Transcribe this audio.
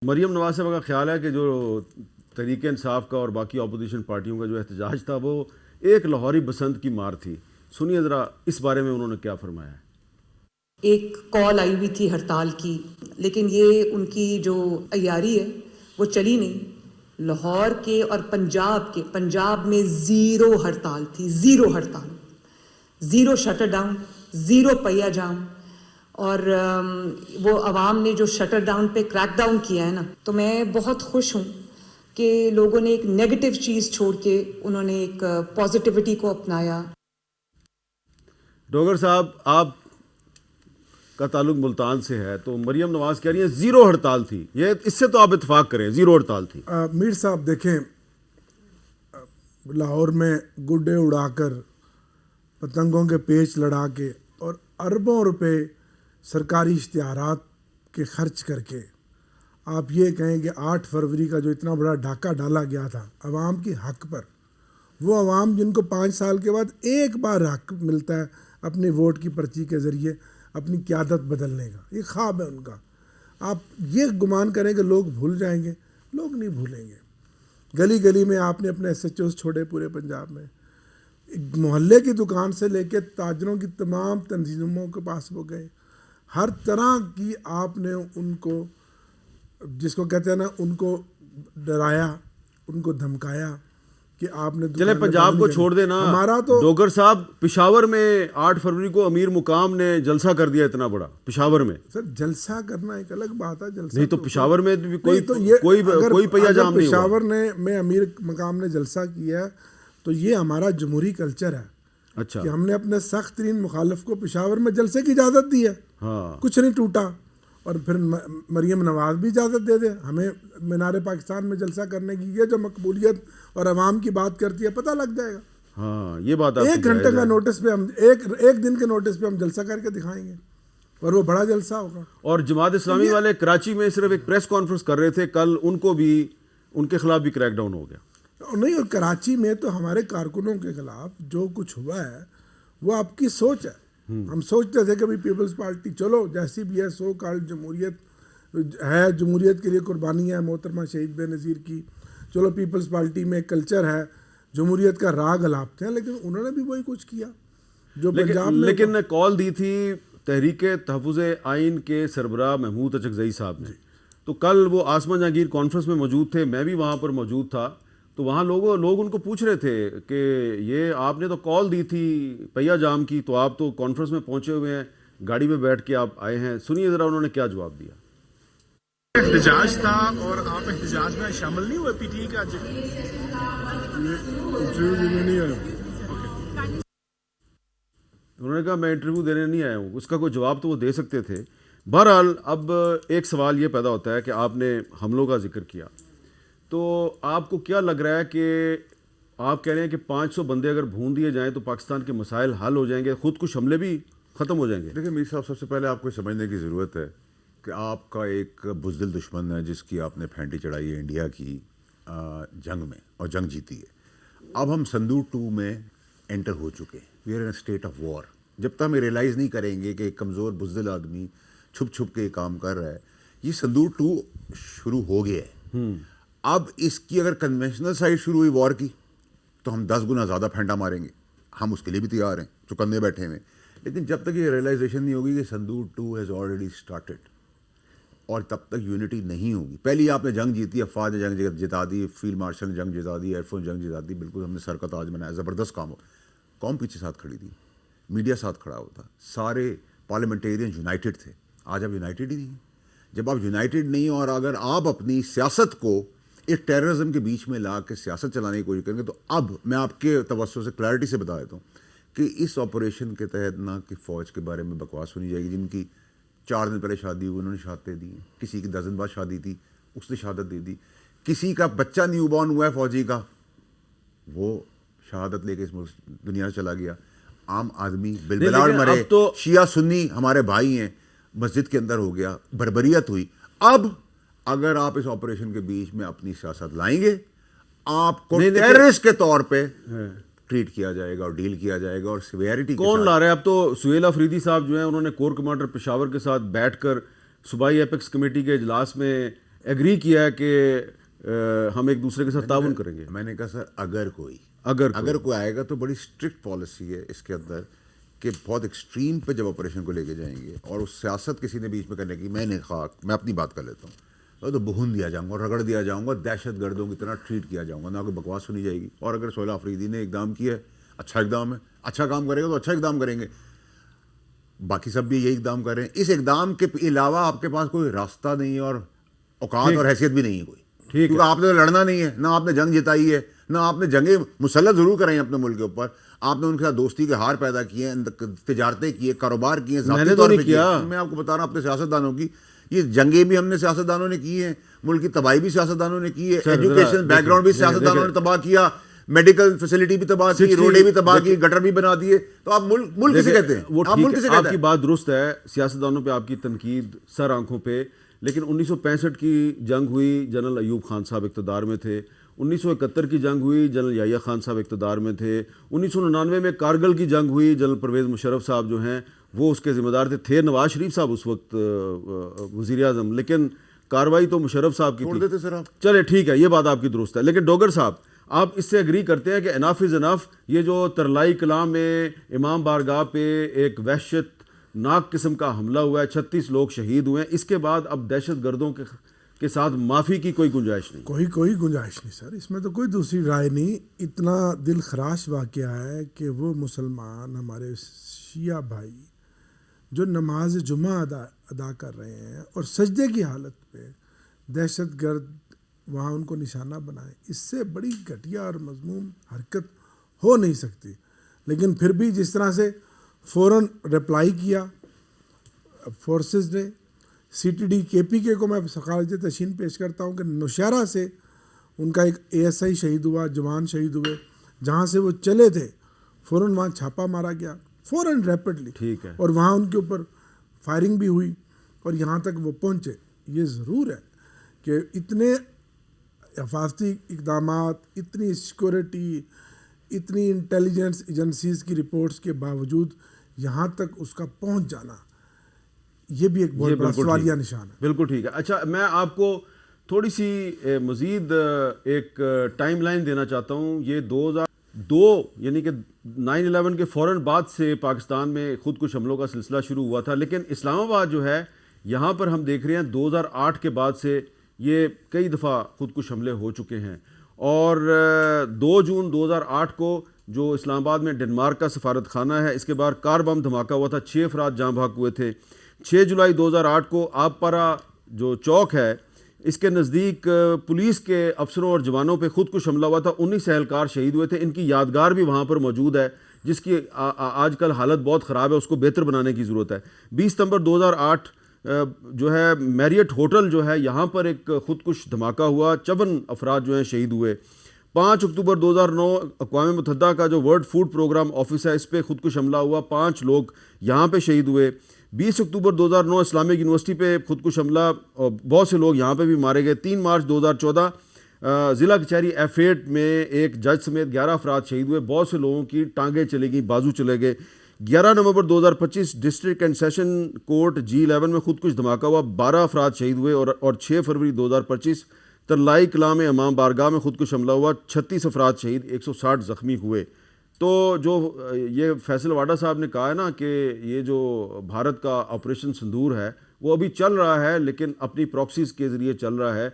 मरियम नवाज साहब का ख्याल है कि जो तहरीक इंसाफ का और बाकी अपोजिशन पार्टियों का जो एहतजाज था वो एक लाहौरी बसंत की मार थी। सुनिए ज़रा इस बारे में उन्होंने क्या फरमाया है। एक कॉल आई हुई थी हड़ताल की, लेकिन ये उनकी जो तैयारी है वो चली नहीं। लाहौर के और पंजाब में ज़ीरो हड़ताल थी, ज़ीरो हड़ताल, ज़ीरो शटर डाउन, ज़ीरो पहिया जाम। और वो अवाम ने जो शटर डाउन पे क्रैक डाउन किया है ना, तो मैं बहुत खुश हूँ कि लोगों ने एक नेगेटिव चीज़ छोड़ के उन्होंने एक पॉजिटिविटी को अपनाया। डोगर साहब, आप का ताल्लुक मुल्तान से है, तो मरियम नवाज कह रही है ज़ीरो हड़ताल थी। ये इससे तो आप इत्तेफाक करें, ज़ीरो हड़ताल थी। मीर साहब देखें, लाहौर में गुड्डे उड़ाकर, पतंगों के पेच लड़ा के और अरबों रुपए सरकारी इश्तिहारात के खर्च करके आप ये कहें कि 8 फरवरी का जो इतना बड़ा डाका डाला गया था अवाम की हक पर, वो अवाम जिनको 5 साल के बाद एक बार हक मिलता है अपने वोट की पर्ची के ज़रिए अपनी क़यादत बदलने का, ये ख्वाब है उनका। आप ये गुमान करें कि लोग भूल जाएंगे, लोग नहीं भूलेंगे। गली गली में आपने अपने SHOs छोड़े पूरे पंजाब में, मोहल्ले की दुकान से लेकर ताजरों की तमाम तंजीमों के पास वो गए, हर तरह की आपने उनको, जिसको कहते हैं ना, उनको डराया, उनको धमकाया कि आपने चले पंजाब को छोड़ देना, हमारा तो डोगर साहब पेशावर में 8 फरवरी को अमीर मुकाम ने जलसा कर दिया इतना बड़ा पेशावर में। सर जलसा करना एक अलग बात है, जलसा नहीं तो पेशावर में भी कोई तो ये कोई पहिया जाम नहीं हुआ। पेशावर में अमीर मकाम ने जलसा किया तो ये हमारा जमहूरी कल्चर है। अच्छा, कि हमने अपने सख्त तरीन मुखालिफ को पेशावर में जलसे की इजाज़त दी है। हाँ, कुछ नहीं टूटा। और फिर मरियम नवाज भी इजाज़त दे दे हमें मीनार पाकिस्तान में जलसा करने की। ये जो मकबूलियत और अवाम की बात करती है, पता लग जाएगा। हाँ, ये बात 1 घंटे का नोटिस पे हम एक दिन के नोटिस पे हम जलसा करके दिखाएंगे और वो बड़ा जलसा होगा। और जमात इस्लामी वाले कराची में सिर्फ एक प्रेस कॉन्फ्रेंस कर रहे थे कल, उनको भी, उनके खिलाफ भी क्रैकडाउन हो गया। नहीं, और कराची में तो हमारे कारकुनों के खिलाफ जो कुछ हुआ है वो आपकी सोच है। हम सोचते थे कि भाई पीपल्स पार्टी चलो जैसी भी है, सो कॉल्ड जमहूरियत है, जमहूरियत के लिए कुर्बानी है मोहतरमा शहीद बेनज़ीर की, चलो पीपल्स पार्टी में कल्चर है, जमहूरियत का राग अलापते हैं। लेकिन उन्होंने भी वही कुछ किया जो पंजाब में। लेकिन कॉल दी थी तहरीक तहफ़्फ़ुज़ आइन के सरबराह महमूद अचकज़ई साहब ने। तो कल वो आसमा जहांगीर कॉन्फ्रेंस में मौजूद थे, मैं भी वहाँ पर मौजूद था। तो वहाँ लोग उनको पूछ रहे थे कि ये आपने तो कॉल दी थी पहिया जाम की, तो आप तो कॉन्फ्रेंस में पहुँचे हुए हैं, गाड़ी में बैठ के आप आए हैं। सुनिए ज़रा उन्होंने क्या जवाब दिया। एहतजाज था और आप एहतजाज में शामिल नहीं हुए PTI का? उन्होंने कहा मैं इंटरव्यू देने नहीं आया हूँ। उसका कोई जवाब तो वो दे सकते थे। बहरहाल अब एक सवाल ये पैदा होता है कि आपने हमलों का जिक्र किया, तो आपको क्या लग रहा है कि आप कह रहे हैं कि 500 बंदे अगर भून दिए जाएं तो पाकिस्तान के मसाइल हल हो जाएंगे, खुद कुछ हमले भी ख़त्म हो जाएंगे? देखिए मीर साहब, सबसे पहले आपको समझने की ज़रूरत है कि आपका एक बुज़दिल दुश्मन है जिसकी आपने फेंटी चढ़ाई है इंडिया की जंग में और जंग जीती है। अब हम संदूर 2 में एंटर हो चुके हैं। We are in state of war. जब तक हम रियलाइज़ नहीं करेंगे कि एक कमज़ोर बुज़दिल आदमी छुप छुप के काम कर रहा है, ये संदूर 2 शुरू हो गया है। अब इसकी अगर कन्वेंशनल साइड शुरू हुई वॉर की, तो हम 10 गुना ज़्यादा फेंटा मारेंगे। हम उसके लिए भी तैयार हैं, चुकंदे बैठे हुए। लेकिन जब तक ये रियलाइजेशन नहीं होगी कि संदूर 2 हैज़ ऑलरेडी स्टार्टेड, और तब तक यूनिटी नहीं होगी। पहली आपने जंग जीती, अफवाज ने जंग जिता दी, फील्ड मार्शल ने जंग जिता दी, एयरफोर्स जंग जिता दी, बिल्कुल हमने सर का ताज बनाया, ज़बरदस्त काम हो। कौम पीछे साथ खड़ी थी, मीडिया साथ खड़ा होता, सारे पार्लियामेंटेरियन यूनाइटेड थे। आज आप यूनाइटेड ही नहीं। जब आप यूनाइटेड नहीं और अगर आप अपनी सियासत को एक टेररिज्म के बीच में ला के सियासत चलाने की कोशिश करेंगे, तो अब मैं आपके तवज्जो से क्लैरिटी से बता देता हूँ कि इस ऑपरेशन के तहत ना कि फ़ौज के बारे में बकवास सुनी जाएगी। जिनकी 4 दिन पहले शादी हुई उन्होंने शहादतें दी, किसी की 10 दिन बाद शादी थी उसने शहादत दे दी, किसी का बच्चा न्यूबॉर्न हुआ है फ़ौजी का, वो शहादत लेके इस दुनिया से चला गया। आम आदमी बिलबिलाड़ मरे, तो शिया सुन्नी हमारे भाई हैं, मस्जिद के अंदर हो गया, बर्बरियत हुई। अब अगर आप इस ऑपरेशन के बीच में अपनी सियासत लाएंगे, आपको टेररिस्ट के तौर पे ट्रीट किया जाएगा और डील किया जाएगा। और सिवियरिटी कौन ला रहा है? अब तो सुहेल अफरीदी साहब जो हैं उन्होंने कोर कमांडर पेशावर के साथ बैठकर सूबाई एपेक्स कमेटी के इजलास में एग्री किया है कि हम एक दूसरे के साथ ताउन करेंगे। मैंने कहा सर अगर कोई आएगा तो बड़ी स्ट्रिक्ट पॉलिसी है इसके अंदर कि बहुत एक्सट्रीम पे जब ऑपरेशन को लेके जाएंगे और उस सियासत किसी ने बीच में करने की, मैंने कहा मैं अपनी बात कर लेता हूँ, तो भून दिया जाऊंगा, रगड़ दिया जाऊंगा, दहशत गर्दों की तरह ट्रीट किया जाऊंगा, ना कोई बकवास सुनी जाएगी। और अगर सोहेल अफरीदी ने इकदाम किया है, अच्छा इकदाम है, अच्छा काम करेगा तो अच्छा इकदाम करेंगे, बाकी सब भी यही इकदाम कर रहे हैं। इस इकदाम के अलावा आपके पास कोई रास्ता नहीं है और औकात और हैसियत भी नहीं है कोई, क्योंकि आपने तो लड़ना नहीं है, ना आपने जंग जिताई है, ना आपने जंगे मुसल्लत जरूर कराई अपने मुल्क के ऊपर, आपने उनके साथ दोस्ती के हार पैदा किए हैं, तिजारतें की है, कारोबार किए, मैंने तो नहीं किया। मैं आपको बता रहा हूँ अपने सियासतदानों की, ये जंगे भी हमने सियासतदानों ने की है, मुल्क की तबाही भी सियासतदानों ने की है, एजुकेशन बैकग्राउंड भी सियासतदानों ने तबाह किया, मेडिकल फैसिलिटी भी तबाह की, रोडें भी तबाह की, गटर भी बना दिए, तो आप मुल्क किसे कहते हैं? वो आप मुल्क किसे कहते आपकी हैं? बात दुरुस्त है, सियासतदानों पे आपकी तनकीद सर आंखों पे, लेकिन 1965 की जंग हुई, जनरल अयूब खान साहब इक़्तिदार में थे। 1971 की जंग हुई, जनरल याहिया खान साहब इक़्तिदार में थे। 1999 में कारगिल की जंग हुई, जनरल परवेज़ मुशर्रफ साहब जो हैं वो उसके ज़िम्मेदार थे नवाज शरीफ साहब उस वक्त वज़ीर आज़म, लेकिन कार्रवाई तो मुशर्रफ साहब की छोड़ थी। देते सर आप। चले ठीक है, ये बात आपकी दुरुस्त है, लेकिन डोगर साहब आप इससे एग्री करते हैं कि इनफ इज़ इनफ, ये जो तरलाई कलाम में इमाम बारगाह पे एक वहशत नाक किस्म का हमला हुआ है, 36 लोग शहीद हुए हैं, इसके बाद अब दहशत गर्दों के साथ माफ़ी की कोई गुंजाइश नहीं? कोई गुंजाइश नहीं सर, इसमें तो कोई दूसरी राय नहीं। इतना दिल खराश वाक़या है कि वो मुसलमान हमारे शिया भाई जो नमाज जुमा अदा कर रहे हैं और सजदे की हालत पे दहशत गर्द वहाँ उनको निशाना बनाए, इससे बड़ी घटिया और मज़मूम हरकत हो नहीं सकती। लेकिन फिर भी जिस तरह से फ़ौरन रिप्लाई किया फोर्सेस ने, CTD KPK को मैं सकालत तशीन पेश करता हूँ कि नौशहरा से उनका एक ASI शहीद हुआ, जवान शहीद हुए, जहाँ से वो चले थे फ़ौरन वहाँ छापा मारा गया, फ़ौरन रैपिडली, ठीक है, और वहाँ उनके ऊपर फायरिंग भी हुई और यहाँ तक वो पहुँचे। ये ज़रूर है कि इतने हिफाजती इक़दामात, इतनी सिक्योरिटी, इतनी इंटेलिजेंस एजेंसीज़ की रिपोर्ट्स के बावजूद यहाँ तक उसका पहुँच जाना, ये भी एक बहुत बड़ा सवालिया निशान है। बिल्कुल ठीक है। अच्छा, मैं आपको थोड़ी सी मज़ीद एक टाइमलाइन देना चाहता हूँ। ये 2002 यानी कि 9/11 के फ़ौरन बाद से पाकिस्तान में खुद कुछ हमलों का सिलसिला शुरू हुआ था, लेकिन इस्लामाबाद जो है यहाँ पर हम देख रहे हैं 2008 के बाद से ये कई दफ़ा खुद कुछ हमले हो चुके हैं। और 2 जून 2008 को जो इस्लामाबाद में डेनमार्क का सफारत खाना है, इसके बाद कार बम धमाका हुआ था, 6 अफराद जाँ भाग हुए थे। 6 जुलाई 2008 को आपपारा जो चौक है इसके नज़दीक पुलिस के अफसरों और जवानों पे खुद कुछ हमला हुआ था, 19 एहलकार शहीद हुए थे। इनकी यादगार भी वहाँ पर मौजूद है, जिसकी आजकल हालत बहुत ख़राब है, उसको बेहतर बनाने की ज़रूरत है। 20 सितंबर 2008 जो है मैरियट होटल जो है यहाँ पर एक खुद कुछ धमाका हुआ, 54 अफराद जो हैं शहीद हुए। 5 अक्टूबर 2009 अक़वाम मुत्तहिदा का जो वर्ल्ड फूड प्रोग्राम ऑफिस है इस पर खुद कुछ हमला हुआ, 5 लोग यहाँ पे शहीद हुए। 20 अक्टूबर 2009 इस्लामिक यूनिवर्सिटी पे खुद कुछ हमला और बहुत से लोग यहाँ पे भी मारे गए। 3 मार्च 2014 ज़िला कचहरी F8 में एक जज समेत 11 अफराद शहीद हुए, बहुत से लोगों की टांगें चली गई, बाजू चले गए। 11 नवंबर 2025 district and session court G11 में खुद कुछ धमाका हुआ, 12 अफराद शहीद हुए। और 6 फरवरी 2025 तरलाई कलां में इमाम बारगाह में खुद कुछ हमला हुआ, 36 अफराद शहीद, 160 ज़ख्मी हुए। तो जो ये फैसल वाडा साहब ने कहा है ना कि ये जो भारत का ऑपरेशन सिंदूर है वो अभी चल रहा है, लेकिन अपनी प्रॉक्सीज़ के ज़रिए चल रहा है।